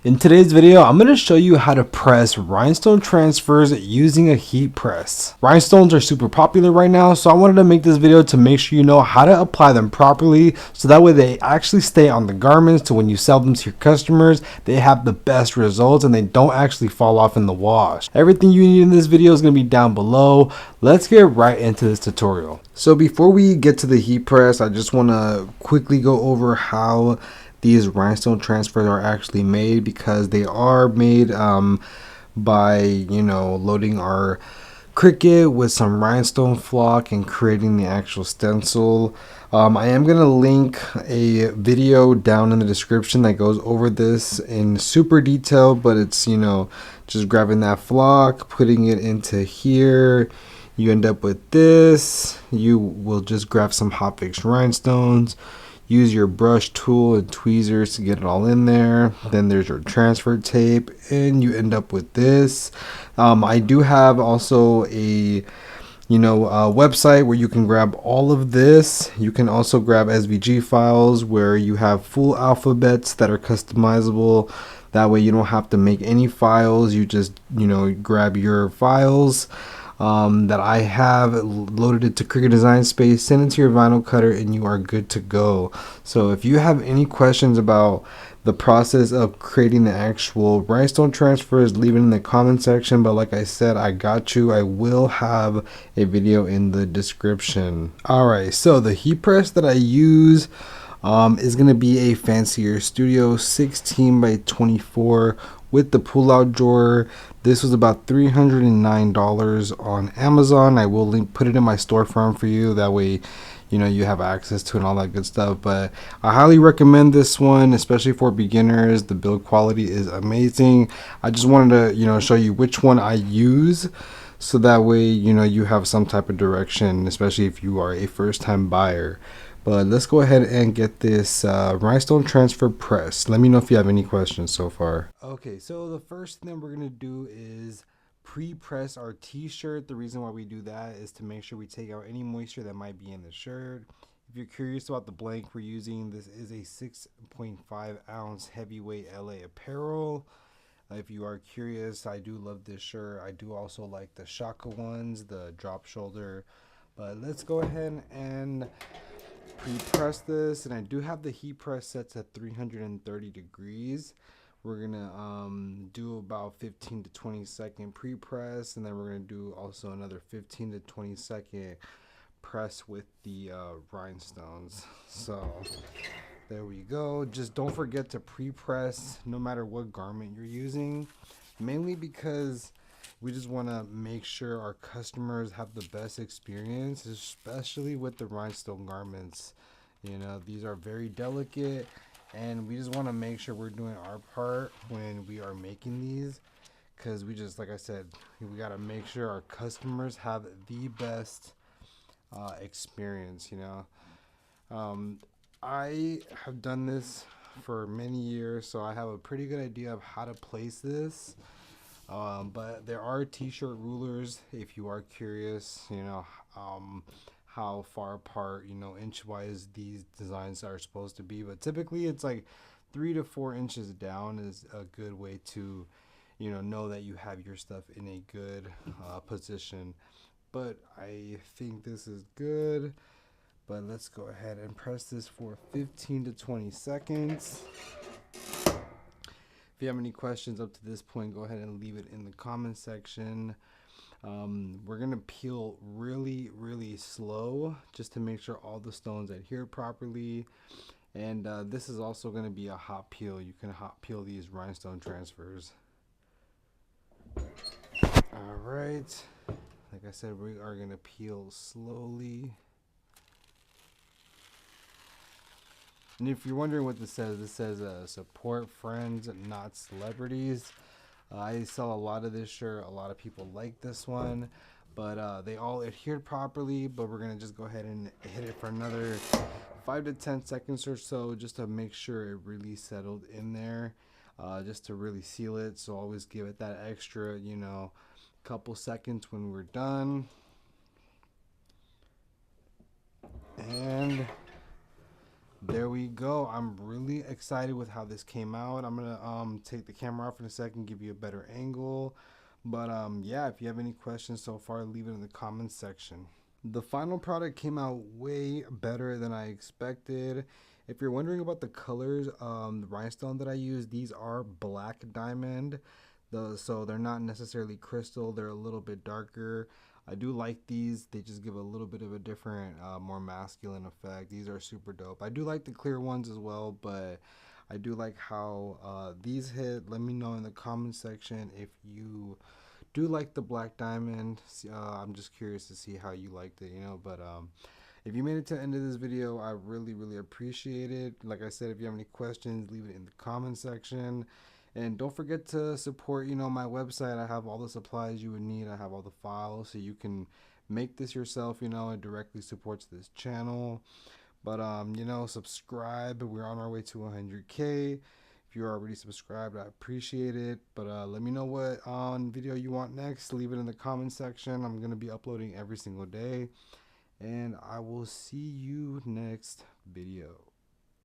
In today's video, I'm going to show you how to press rhinestone transfers using a heat press. Rhinestones are super popular right now, so I wanted to make this video to make sure you know how to apply them properly, so that way they actually stay on the garments, so when you sell them to your customers, they have the best results and they don't actually fall off in the wash. Everything you need in this video is going to be down below. Let's get right into this tutorial. So before we get to the heat press, I just want to quickly go over how these rhinestone transfers are actually made, because they are made by loading our Cricut with some rhinestone flock and creating the actual stencil. I am going to link a video down in the description that goes over this in super detail, but it's just grabbing that flock, putting it into here. You end up with this. You will just grab some hot fix rhinestones, use your brush tool and tweezers to get it all in there. Then there's your transfer tape, and you end up with this. I do have also a website where you can grab all of this. You can also grab SVG files where you have full alphabets that are customizable. That way you don't have to make any files. You just grab your files that I have, loaded it to Cricut Design Space, send it to your vinyl cutter, and you are good to go. So if you have any questions about the process of creating the actual rhinestone transfers, leave it in the comment section. But like I said, I got you. I will have a video in the description. Alright, so the heat press that I use is going to be a fancier Studio 16 by 24 with the pull-out drawer. This was about $309 on Amazon. I will put it in my storefront for you. That way, you have access to it and all that good stuff. But I highly recommend this one, especially for beginners. The build quality is amazing. I just wanted to, show you which one I use, so that way, you have some type of direction, especially if you are a first-time buyer. But let's go ahead and get this rhinestone transfer press. Let me know if you have any questions so far. Okay, so the first thing we're gonna do is pre-press our t-shirt. The reason why we do that is to make sure we take out any moisture that might be in the shirt. If you're curious about the blank we're using, this is a 6.5 ounce heavyweight LA apparel. If you are curious, I do love this shirt. I do also like the Shaka ones, the drop shoulder. But let's go ahead and pre-press this, and I do have the heat press set at 330 degrees. We're gonna do about 15 to 20 second pre-press, and then we're gonna do also another 15 to 20 second press with the rhinestones. So there we go. Just don't forget to pre-press no matter what garment you're using, mainly because we just want to make sure our customers have the best experience, especially with the rhinestone garments. These are very delicate, and we just want to make sure we're doing our part when we are making these, because like I said, we got to make sure our customers have the best experience. I have done this for many years, so I have a pretty good idea of how to place this. But there are t-shirt rulers if you are curious, how far apart, inch-wise these designs are supposed to be. But typically it's like 3 to 4 inches down is a good way to, know that you have your stuff in a good position. But I think this is good. But let's go ahead and press this for 15 to 20 seconds. If you have any questions up to this point, go ahead and leave it in the comment section. We're going to peel really, really slow just to make sure all the stones adhere properly. And this is also going to be a hot peel. You can hot peel these rhinestone transfers. All right. Like I said, we are going to peel slowly. And if you're wondering what this says support friends, not celebrities. I sell a lot of this shirt. A lot of people like this one, but they all adhered properly. But we're gonna just go ahead and hit it for another 5 to 10 seconds or so, just to make sure it really settled in there, just to really seal it. So always give it that extra, couple seconds when we're done. And There we go. I'm really excited with how this came out. I'm gonna take the camera off in a second, give you a better angle. But yeah, if you have any questions so far, leave it in the comments section. The final product came out way better than I expected. If you're wondering about the colors, the rhinestone that I use, these are black diamond. So they're not necessarily crystal, they're a little bit darker. I do like these. They just give a little bit of a different, more masculine effect. These are super dope. I do like the clear ones as well, but I do like how these hit. Let me know in the comment section if you do like the black diamond. I'm just curious to see how you liked it, but if you made it to the end of this video, I really appreciate it. Like I said, if you have any questions, leave it in the comment section. And don't forget to support, my website. I have all the supplies you would need. I have all the files, so you can make this yourself, it directly supports this channel. But, subscribe. We're on our way to 100K. If you're already subscribed, I appreciate it. But let me know what video you want next. Leave it in the comment section. I'm going to be uploading every single day. And I will see you next video.